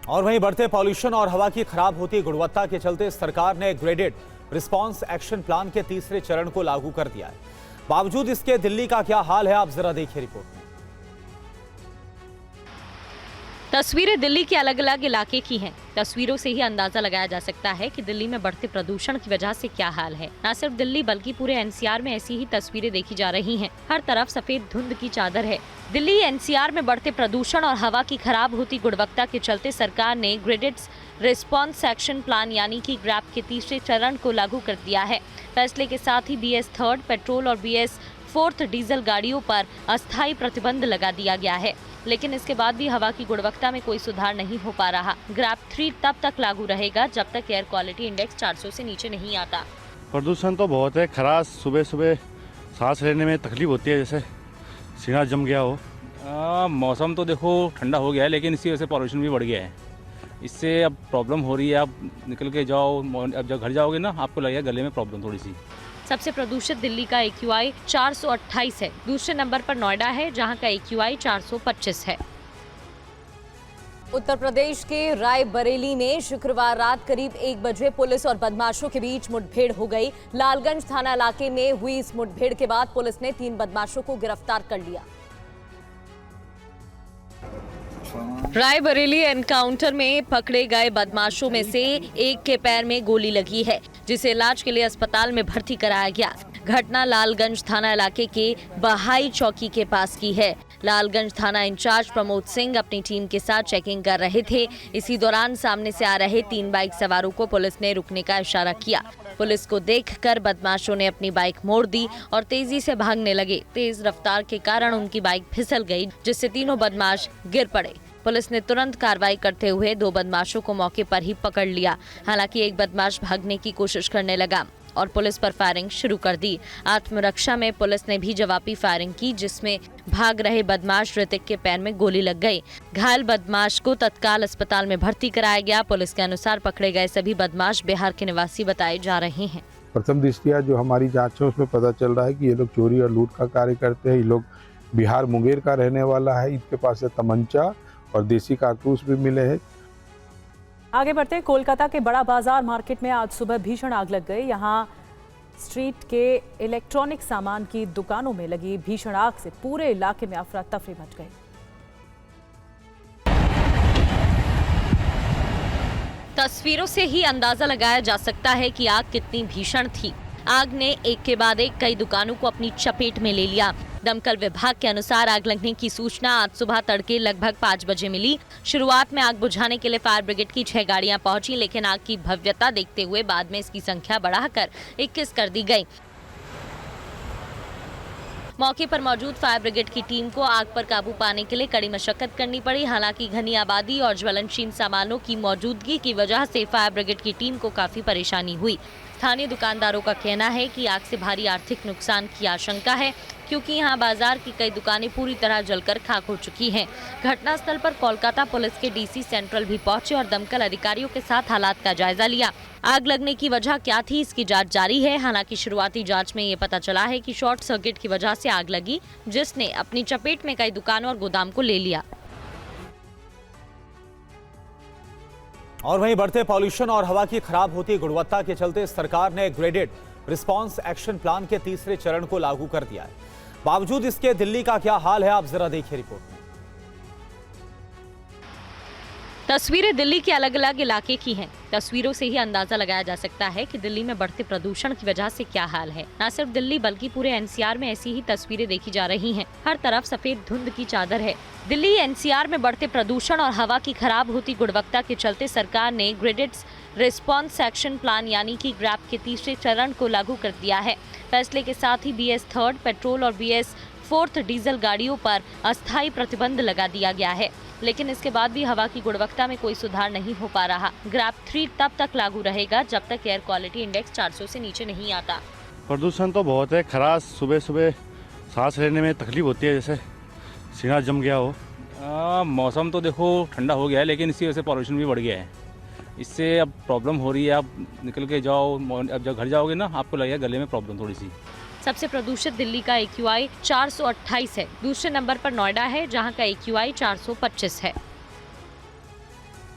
और वहीं बढ़ते पॉल्यूशन और हवा की खराब होती गुणवत्ता के चलते सरकार ने ग्रेडेड रिस्पांस एक्शन प्लान के तीसरे चरण को लागू कर दिया है। बावजूद इसके दिल्ली का क्या हाल है, आप जरा देखिए रिपोर्ट में। तस्वीरें दिल्ली के अलग अलग इलाके की हैं। तस्वीरों से ही अंदाजा लगाया जा सकता है कि दिल्ली में बढ़ते प्रदूषण की वजह से क्या हाल है। न सिर्फ दिल्ली बल्कि पूरे एनसीआर में ऐसी ही तस्वीरें देखी जा रही हैं। हर तरफ सफेद धुंध की चादर है। दिल्ली एनसीआर में बढ़ते प्रदूषण और हवा की खराब होती गुणवत्ता के चलते सरकार ने ग्रेडेड रिस्पांस एक्शन प्लान यानी कि ग्रैप के तीसरे चरण को लागू कर दिया है। फैसले के साथ ही BS 3 पेट्रोल और BS 4 डीजल गाड़ियों पर अस्थायी प्रतिबंध लगा दिया गया है, लेकिन इसके बाद भी हवा की गुणवत्ता में कोई सुधार नहीं हो पा रहा। ग्रैप 3 तब तक लागू रहेगा जब तक एयर क्वालिटी इंडेक्स 400 से नीचे नहीं आता। प्रदूषण तो बहुत है, खराश सुबह सुबह सांस लेने में तकलीफ होती है, जैसे सीना जम गया हो। मौसम तो देखो ठंडा हो गया है, लेकिन इसी वजह से पॉल्यूशन भी बढ़ गया है। इससे अब प्रॉब्लम हो रही है। आप निकल के जाओ, अब जब घर जाओगे ना आपको लगेगा गले में प्रॉब्लम थोड़ी सी। सबसे प्रदूषित दिल्ली का AQI 428 है। दूसरे नंबर पर नोएडा है, जहां का AQI 425 है। उत्तर प्रदेश के रायबरेली में शुक्रवार रात करीब 1 बजे पुलिस और बदमाशों के बीच मुठभेड़ हो गई। लालगंज थाना इलाके में हुई इस मुठभेड़ के बाद पुलिस ने 3 बदमाशों को गिरफ्तार कर लिया। रायबरेली एनकाउंटर में पकड़े गए बदमाशों में से एक के पैर में गोली लगी है, जिसे इलाज के लिए अस्पताल में भर्ती कराया गया। घटना लालगंज थाना इलाके के बहाई चौकी के पास की है। लालगंज थाना इंचार्ज प्रमोद सिंह अपनी टीम के साथ चेकिंग कर रहे थे। इसी दौरान सामने से आ रहे 3 बाइक सवारों को पुलिस ने रुकने का इशारा किया। पुलिस को देखकर बदमाशों ने अपनी बाइक मोड़ दी और तेजी से भागने लगे। तेज रफ्तार के कारण उनकी बाइक फिसल गई, जिससे तीनों बदमाश गिर पड़े। पुलिस ने तुरंत कार्रवाई करते हुए 2 बदमाशों को मौके पर ही पकड़ लिया। हालांकि एक बदमाश भागने की कोशिश करने लगा और पुलिस पर फायरिंग शुरू कर दी। आत्मरक्षा में पुलिस ने भी जवाबी फायरिंग की, जिसमें भाग रहे बदमाश ऋतिक के पैर में गोली लग गई। घायल बदमाश को तत्काल अस्पताल में भर्ती कराया गया। पुलिस के अनुसार पकड़े गए सभी बदमाश बिहार के निवासी बताए जा रहे हैं। प्रथम दृष्टया जो हमारी जांच है उसमें पता चल रहा है कि ये लोग चोरी और लूट का कार्य करते हैं। ये लोग बिहार मुंगेर का रहने वाला है। इनके पास से तमंचा और देसी कारतूस भी मिले हैं। आगे बढ़ते कोलकाता के बड़ा बाजार मार्केट में आज सुबह भीषण आग लग गई। यहां स्ट्रीट के इलेक्ट्रॉनिक सामान की दुकानों में लगी भीषण आग से पूरे इलाके में अफरा तफरी मच गई। तस्वीरों से ही अंदाजा लगाया जा सकता है कि आग कितनी भीषण थी। आग ने एक के बाद एक कई दुकानों को अपनी चपेट में ले लिया। दमकल विभाग के अनुसार आग लगने की सूचना आज सुबह तड़के लगभग 5 बजे मिली। शुरुआत में आग बुझाने के लिए फायर ब्रिगेड की 6 गाड़ियां पहुंची, लेकिन आग की भव्यता देखते हुए बाद में इसकी संख्या बढ़ाकर 21 कर दी गई। मौके पर मौजूद फायर ब्रिगेड की टीम को आग पर काबू पाने के लिए कड़ी मशक्कत करनी पड़ी। हालांकि घनी आबादी और ज्वलनशील सामानों की मौजूदगी की वजह से फायर ब्रिगेड की टीम को काफी परेशानी हुई। स्थानीय दुकानदारों का कहना है कि आग से भारी आर्थिक नुकसान की आशंका है, क्योंकि यहां बाजार की कई दुकानें पूरी तरह जलकर खाक हो चुकी हैं। घटनास्थल पर कोलकाता पुलिस के DC सेंट्रल भी पहुंचे और दमकल अधिकारियों के साथ हालात का जायजा लिया। आग लगने की वजह क्या थी, इसकी जांच जारी है। हालांकि शुरुआती जांच में ये पता चला है कि शॉर्ट सर्किट की वजह से आग लगी, जिसने अपनी चपेट में कई दुकानों और गोदाम को ले लिया। और वहीं बढ़ते पॉल्यूशन और हवा की खराब होती गुणवत्ता के चलते सरकार ने ग्रेडेड रिस्पांस एक्शन प्लान के तीसरे चरण को लागू कर दिया है। बावजूद इसके दिल्ली का क्या हाल है, आप जरा देखिए रिपोर्ट में। तस्वीरें दिल्ली के अलग अलग इलाके की हैं। तस्वीरों से ही अंदाजा लगाया जा सकता है कि दिल्ली में बढ़ते प्रदूषण की वजह से क्या हाल है। न सिर्फ दिल्ली बल्कि पूरे एनसीआर में ऐसी ही तस्वीरें देखी जा रही हैं। हर तरफ सफेद धुंध की चादर है। दिल्ली एनसीआर में बढ़ते प्रदूषण और हवा की खराब होती गुणवत्ता के चलते सरकार ने ग्रेडेड रिस्पांस एक्शन प्लान यानी कि ग्रैप के तीसरे चरण को लागू कर दिया है। फैसले के साथ ही BS 3 पेट्रोल और BS 4 डीजल गाड़ियों पर अस्थायी प्रतिबंध लगा दिया गया है, लेकिन इसके बाद भी हवा की गुणवत्ता में कोई सुधार नहीं हो पा रहा। ग्रैप 3 तब तक लागू रहेगा जब तक एयर क्वालिटी इंडेक्स 400 से नीचे नहीं आता। प्रदूषण तो बहुत है, खराश सुबह सुबह सांस लेने में तकलीफ होती है, जैसे सीना जम गया हो। मौसम तो देखो ठंडा हो गया है, लेकिन इसी वजह से पॉल्यूशन भी बढ़ गया है। इससे अब प्रॉब्लम हो रही है। आप निकल के जाओ, अब जब घर जाओगे ना आपको लगेगा गले में प्रॉब्लम थोड़ी सी। सबसे प्रदूषित दिल्ली का AQI 428 है। दूसरे नंबर पर नोएडा है, जहां का AQI 425 है।